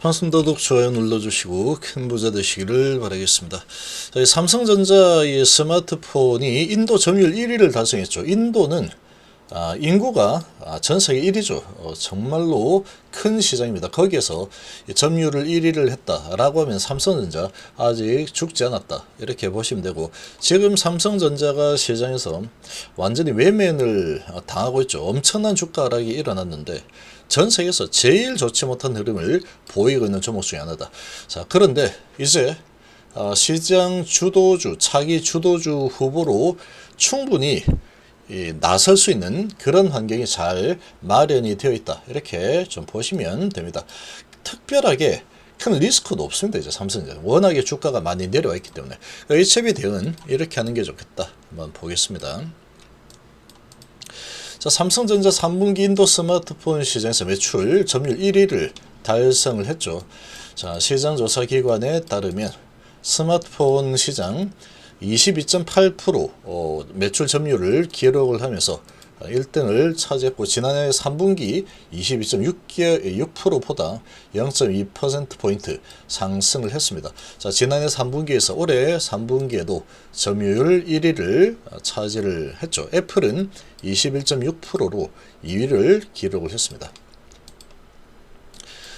반갑습니다. 좋아요 눌러주시고 큰 부자 되시기를 바라겠습니다. 저희 삼성전자의 스마트폰이 인도 점유율 1위를 달성했죠. 인도는 인구가 전 세계 1위죠. 정말로 큰 시장입니다. 거기에서 점유율을 1위를 했다라고 하면 삼성전자 아직 죽지 않았다 이렇게 보시면 되고, 지금 삼성전자가 시장에서 완전히 외면을 당하고 있죠. 엄청난 주가 하락이 일어났는데 전 세계에서 제일 좋지 못한 흐름을 보이고 있는 종목 중에 하나다. 자, 그런데 이제 시장 주도주, 차기 주도주 후보로 충분히 나설 수 있는 그런 환경이 잘 마련이 되어 있다 이렇게 좀 보시면 됩니다. 특별하게 큰 리스크도 없습니다. 이제 삼성전자 워낙에 주가가 많이 내려와 있기 때문에 HB 대응은 이렇게 하는 게 좋겠다. 한번 보겠습니다. 자, 삼성전자 3분기 인도 스마트폰 시장에서 매출 점유율 1위를 달성을 했죠. 자, 시장조사기관에 따르면 스마트폰 시장 22.8% 매출 점유율을 기록을 하면서 1등을 차지했고, 지난해 3분기 22.6%보다 0.2%포인트 상승을 했습니다. 자, 지난해 3분기에서 올해 3분기에도 점유율 1위를 차지를 했죠. 애플은 21.6%로 2위를 기록을 했습니다.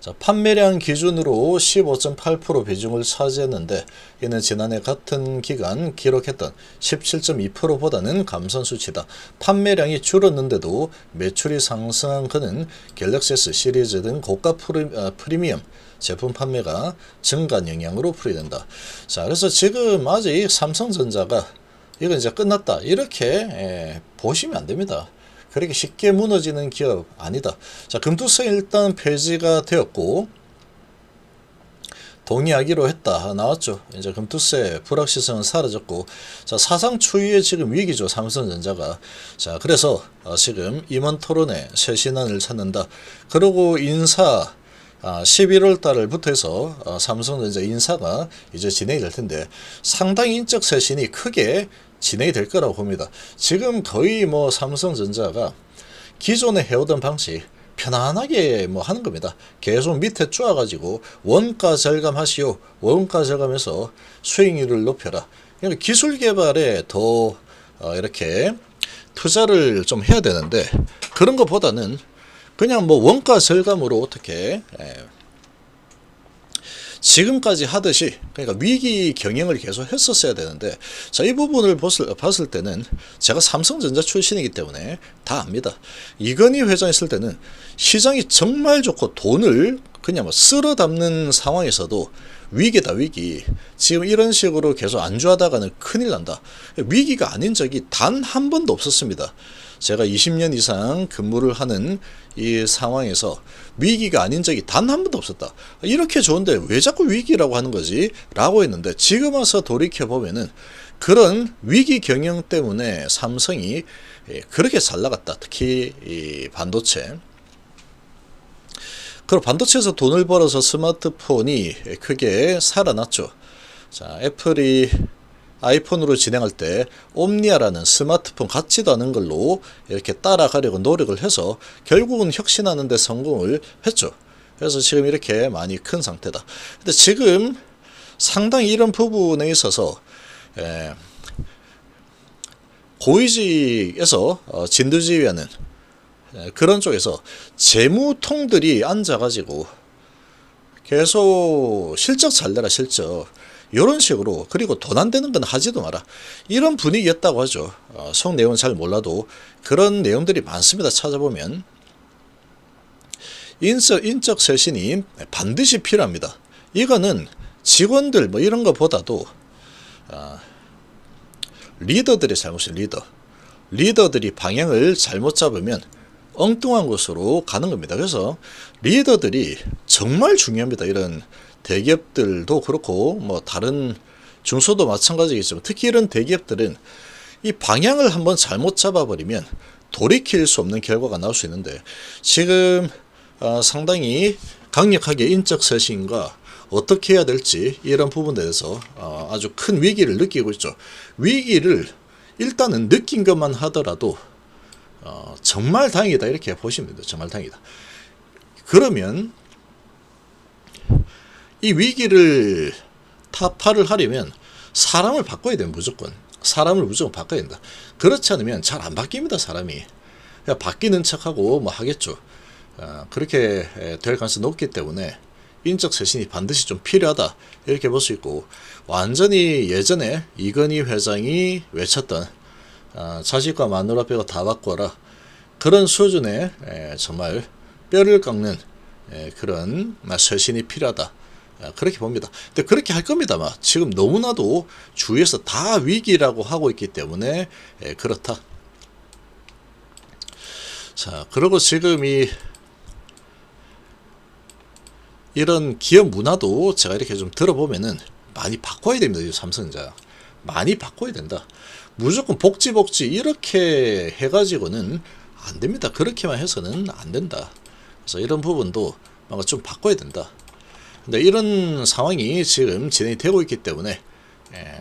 자, 판매량 기준으로 15.8% 비중을 차지했는데, 이는 지난해 같은 기간 기록했던 17.2%보다는 감소한 수치다. 판매량이 줄었는데도 매출이 상승한 것은 갤럭시 S 시리즈 등 고가 프리미엄 제품 판매가 증가한 영향으로 풀이된다. 자, 그래서 지금 아직 삼성전자가 이건 이제 끝났다 이렇게 보시면 안 됩니다. 그렇게 쉽게 무너지는 기업 아니다. 자, 금투세 일단 폐지가 되었고 동의하기로 했다 나왔죠. 이제 금투세 불확실성은 사라졌고, 자, 사상 초유의 지금 위기죠 삼성전자가. 자, 그래서 지금 임원 토론회 쇄신안을 찾는다. 그리고 인사 11월 달부터 해서 삼성전자 인사가 이제 진행이 될 텐데 상당히 인적 쇄신이 크게 진행이 될 거라고 봅니다. 지금 거의 뭐 삼성전자가 기존에 해오던 방식 편안하게 뭐 하는 겁니다. 계속 밑에 쪼아가지고 원가 절감하시오. 원가 절감해서 수익률을 높여라. 그러니까 기술 개발에 더 이렇게 투자를 좀 해야 되는데, 그런 것보다는 그냥 뭐 원가 절감으로 어떻게 지금까지 하듯이, 그러니까 위기 경영을 계속 했었어야 되는데, 자, 이 부분을 봤을 때는 제가 삼성전자 출신이기 때문에 다 압니다. 이건희 회장 있을 때는 시장이 정말 좋고 돈을 그냥 뭐 쓸어 담는 상황에서도 위기다 위기, 지금 이런 식으로 계속 안주하다가는 큰일 난다, 위기가 아닌 적이 단 한 번도 없었습니다. 제가 20년 이상 근무를 하는 이 상황에서 위기가 아닌 적이 단 한 번도 없었다. 이렇게 좋은데 왜 자꾸 위기라고 하는 거지? 라고 했는데, 지금 와서 돌이켜보면은 그런 위기 경영 때문에 삼성이 그렇게 잘 나갔다. 특히 이 반도체. 그리고 반도체에서 돈을 벌어서 스마트폰이 크게 살아났죠. 자, 애플이 아이폰으로 진행할 때 옴니아라는 스마트폰 같지도 않은 걸로 이렇게 따라가려고 노력을 해서 결국은 혁신하는 데 성공을 했죠. 그래서 지금 이렇게 많이 큰 상태다. 근데 지금 상당히 이런 부분에 있어서 고위직에서 진두지휘하는 그런 쪽에서 재무통들이 앉아가지고 계속 실적 잘 내라 실적, 이런 식으로, 그리고 돈 안 되는 건 하지도 마라, 이런 분위기였다고 하죠. 속 내용은 잘 몰라도 그런 내용들이 많습니다. 찾아보면 인적 쇄신이 반드시 필요합니다. 이거는 직원들 뭐 이런 것보다도 리더들의 잘못이에요. 리더들이 방향을 잘못 잡으면 엉뚱한 곳으로 가는 겁니다. 그래서 리더들이 정말 중요합니다. 이런 대기업들도 그렇고 뭐 다른 중소도 마찬가지겠지만, 특히 이런 대기업들은 이 방향을 한번 잘못 잡아버리면 돌이킬 수 없는 결과가 나올 수 있는데, 지금 상당히 강력하게 인적 쇄신과 어떻게 해야 될지 이런 부분에 대해서 아주 큰 위기를 느끼고 있죠. 위기를 일단은 느낀 것만 하더라도 정말 다행이다 이렇게 보시면 됩니다. 정말 다행이다. 그러면 이 위기를 타파를 하려면 사람을 바꿔야 돼요. 무조건 사람을 무조건 바꿔야 된다. 그렇지 않으면 잘 안 바뀝니다. 사람이 그냥 바뀌는 척하고 뭐 하겠죠. 그렇게 될 가능성이 높기 때문에 인적 쇄신이 반드시 좀 필요하다 이렇게 볼 수 있고, 완전히 예전에 이건희 회장이 외쳤던 자식과 마누라 빼고 다 바꿔라, 그런 수준의 정말 뼈를 깎는 그런 쇄신이 필요하다 그렇게 봅니다. 근데 그렇게 할 겁니다만 지금 너무나도 주위에서 다 위기라고 하고 있기 때문에 그렇다. 자, 그리고 지금 이런 기업 문화도 제가 이렇게 좀 들어보면은 많이 바꿔야 됩니다. 이 삼성전자 많이 바꿔야 된다. 무조건 복지 이렇게 해가지고는 안 됩니다. 그렇게만 해서는 안 된다. 그래서 이런 부분도 뭔가 좀 바꿔야 된다. 근데 이런 상황이 지금 진행이 되고 있기 때문에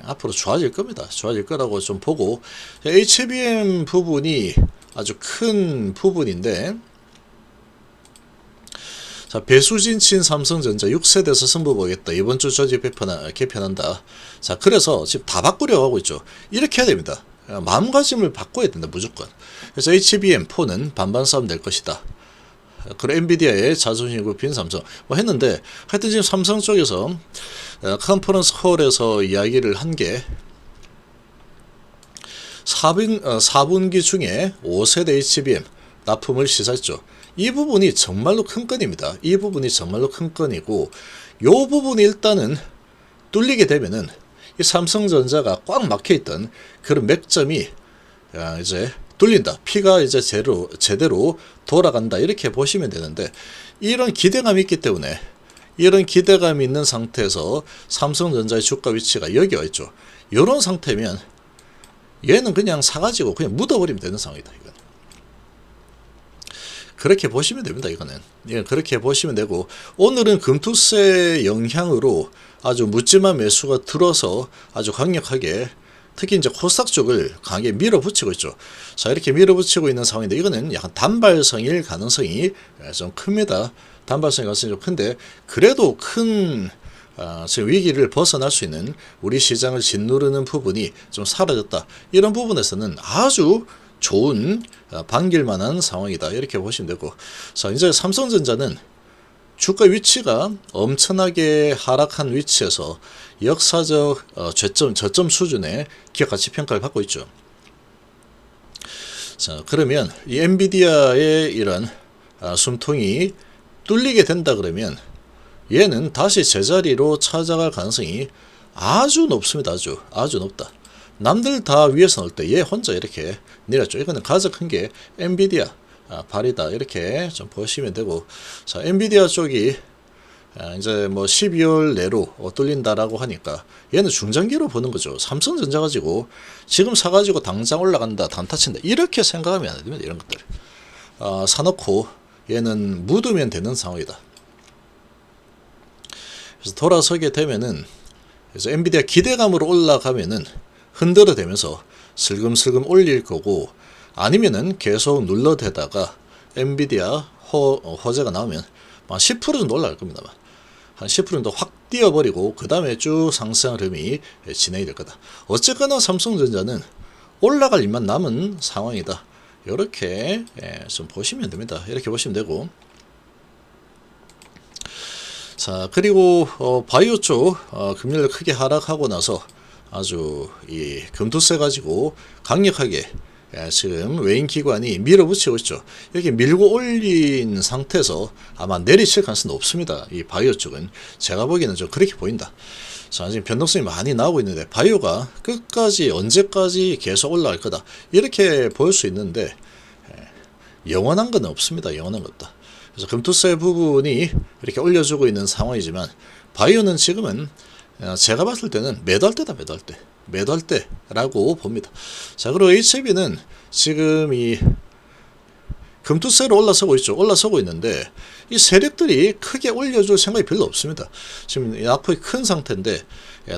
앞으로 좋아질 겁니다. 좋아질 거라고 좀 보고, HBM 부분이 아주 큰 부분인데, 자, 배수진 친 삼성전자 6세대에서 승부 보겠다. 이번 주 조직 개편한다. 자, 그래서 지금 다 바꾸려고 하고 있죠. 이렇게 해야 됩니다. 마음가짐을 바꿔야 된다. 무조건. 그래서 HBM4는 반반 싸움 될 것이다. 그리고 엔비디아의 자존심 굽힌 삼성 뭐 했는데, 하여튼 지금 삼성 쪽에서 컨퍼런스 홀에서 이야기를 한 게 4분기 중에 5세대 HBM 납품을 시사했죠. 이 부분이 정말로 큰 건입니다. 이 부분이 정말로 큰 건이고, 요 부분이 일단은 뚫리게 되면은 이 삼성전자가 꽉 막혀있던 그런 맥점이 이제 뚫린다. 피가 이제 제대로 돌아간다. 이렇게 보시면 되는데, 이런 기대감이 있기 때문에, 이런 기대감이 있는 상태에서 삼성전자의 주가 위치가 여기 와 있죠. 이런 상태면 얘는 그냥 사가지고 그냥 묻어버리면 되는 상황이다. 이건 그렇게 보시면 됩니다. 이거는 그렇게 보시면 되고, 오늘은 금투세 영향으로 아주 묻지마 매수가 들어서 아주 강력하게, 특히 이제 코스닥 쪽을 강하게 밀어붙이고 있죠. 자, 이렇게 밀어붙이고 있는 상황인데, 이거는 약간 단발성일 가능성이 좀 큽니다. 단발성일 가능성이 좀 큰데, 그래도 큰 지금 위기를 벗어날 수 있는, 우리 시장을 짓누르는 부분이 좀 사라졌다. 이런 부분에서는 아주 좋은 반길만한 상황이다. 이렇게 보시면 되고, 자, 이제 삼성전자는 주가 위치가 엄청나게 하락한 위치에서 역사적 저점 수준의 기업가치평가를 받고 있죠. 자, 그러면 이 엔비디아의 이런 숨통이 뚫리게 된다 그러면 얘는 다시 제자리로 찾아갈 가능성이 아주 높습니다. 아주 높다. 남들 다 위에서 넣을 때 얘 혼자 이렇게 내렸죠. 이거는 가장 큰 게 엔비디아 발이다. 이렇게 좀 보시면 되고, 자, 엔비디아 쪽이 이제 뭐 12월 내로 뚫린다라고 하니까 얘는 중장기로 보는 거죠. 삼성전자 가지고 지금 사가지고 당장 올라간다, 단타 친다, 이렇게 생각하면 안 됩니다. 이런 것들 사놓고 얘는 묻으면 되는 상황이다. 그래서 돌아서게 되면은, 그래서 엔비디아 기대감으로 올라가면은 흔들어 대면서 슬금슬금 올릴 거고, 아니면은 계속 눌러대다가 엔비디아 호재가 나오면 한 10% 정도 올라갈 겁니다. 한 10% 정도 확 뛰어버리고 그 다음에 쭉 상승 흐름이 진행이 될 거다. 어쨌거나 삼성전자는 올라갈 일만 남은 상황이다. 이렇게 좀 보시면 됩니다. 이렇게 보시면 되고, 자, 그리고 바이오 쪽 금리를 크게 하락하고 나서 아주 이 금투세 가지고 강력하게 지금 외인 기관이 밀어붙이고 있죠. 이렇게 밀고 올린 상태에서 아마 내리칠 가능성은 없습니다. 이 바이오 쪽은 제가 보기에는 좀 그렇게 보인다. 자, 지금 변동성이 많이 나오고 있는데, 바이오가 끝까지 언제까지 계속 올라갈 거다 이렇게 볼 수 있는데, 영원한 건 없습니다. 영원한 건 없다. 그래서 금투세 부분이 이렇게 올려주고 있는 상황이지만, 바이오는 지금은 제가 봤을 때는 매도할 때다. 매도할 때라고 봅니다. 자, 그리고 HB는 지금 이 금투세로 올라서고 있죠. 올라서고 있는데 이 세력들이 크게 올려줄 생각이 별로 없습니다. 지금 낙폭이 큰 상태인데,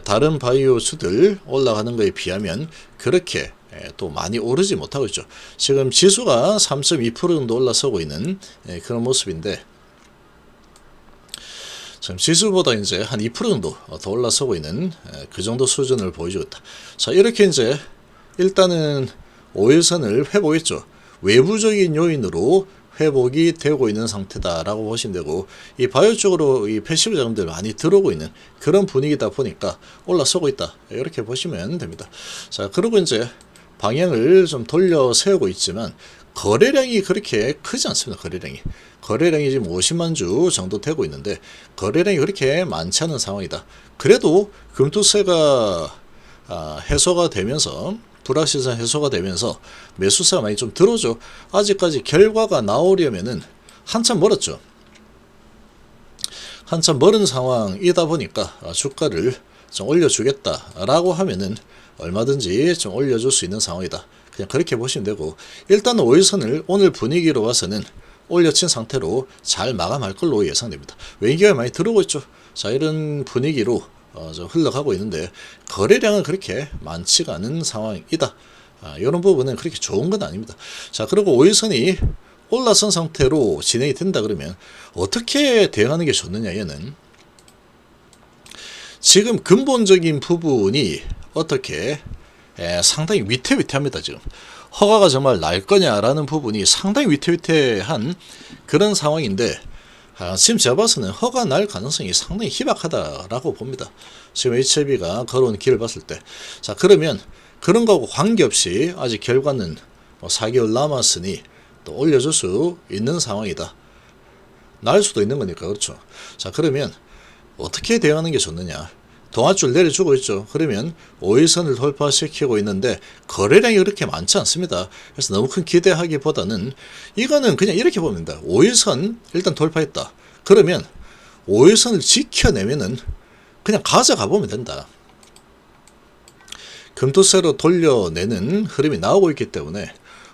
다른 바이오주들 올라가는 것에 비하면 그렇게 또 많이 오르지 못하고 있죠. 지금 지수가 3.2% 정도 올라서고 있는 그런 모습인데, 지금 지수보다 이제 한 2% 정도 더 올라서고 있는 그 정도 수준을 보여주고 있다. 자, 이렇게 이제 일단은 5일선을 회복했죠. 외부적인 요인으로 회복이 되고 있는 상태다라고 보시면 되고, 이 바이오 쪽으로 이 패시브 자금들 많이 들어오고 있는 그런 분위기다 보니까 올라서고 있다, 이렇게 보시면 됩니다. 자, 그리고 이제 방향을 좀 돌려 세우고 있지만 거래량이 그렇게 크지 않습니다. 거래량이 지금 50만 주 정도 되고 있는데 거래량이 그렇게 많지 않은 상황이다. 그래도 금투세가 해소가 되면서, 불확실성 해소가 되면서 매수세가 많이 좀 들어오죠. 아직까지 결과가 나오려면은 한참 멀었죠. 한참 멀은 상황이다 보니까 주가를 좀 올려주겠다라고 하면은 얼마든지 좀 올려줄 수 있는 상황이다. 그냥 그렇게 보시면 되고, 일단 5일선을 오늘 분위기로 와서는 올려친 상태로 잘 마감할 걸로 예상됩니다. 외인기가 많이 들어오고 있죠. 자, 이런 분위기로 좀 흘러가고 있는데 거래량은 그렇게 많지가 않은 상황이다. 이런 부분은 그렇게 좋은 건 아닙니다. 자, 그리고 5일선이 올라선 상태로 진행이 된다 그러면 어떻게 대응하는 게 좋느냐, 얘는 지금 근본적인 부분이 어떻게 상당히 위태위태합니다. 지금 허가가 정말 날 거냐라는 부분이 상당히 위태위태한 그런 상황인데, 지금 제가 봐서는 허가 날 가능성이 상당히 희박하다라고 봅니다. 지금 HLB가 걸어온 길을 봤을 때. 자, 그러면 그런 거하고 관계없이 아직 결과는 4개월 남았으니 또 올려줄 수 있는 상황이다. 날 수도 있는 거니까. 그렇죠. 자, 그러면 어떻게 대응하는 게 좋느냐. 동아줄 내려주고 있죠. 그러면 5일선을 돌파시키고 있는데 거래량이 그렇게 많지 않습니다. 그래서 너무 큰 기대하기보다는 이거는 그냥 이렇게 보면 됩니다. 5일선 일단 돌파했다. 그러면 5일선을 지켜내면은 그냥 가져가 보면 된다. 금투세로 돌려내는 흐름이 나오고 있기 때문에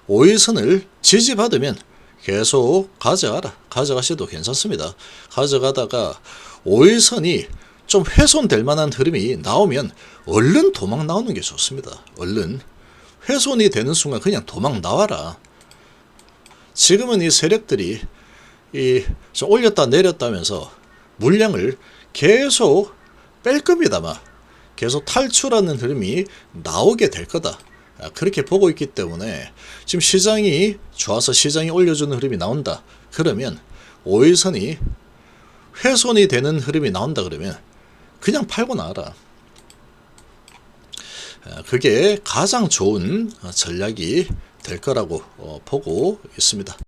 5일선을 지지받으면 계속 가져가셔도 괜찮습니다. 가져가다가 5일선이 좀 훼손될 만한 흐름이 나오면 얼른 도망 나오는 게 좋습니다. 얼른 훼손이 되는 순간 그냥 도망 나와라. 지금은 이 세력들이 좀 올렸다 내렸다 하면서 물량을 계속 뺄 겁니다만 계속 탈출하는 흐름이 나오게 될 거다. 그렇게 보고 있기 때문에 지금 시장이 좋아서 시장이 올려주는 흐름이 나온다. 그러면 5일선이 훼손이 되는 흐름이 나온다 그러면 그냥 팔고 나와라. 그게 가장 좋은 전략이 될 거라고 보고 있습니다.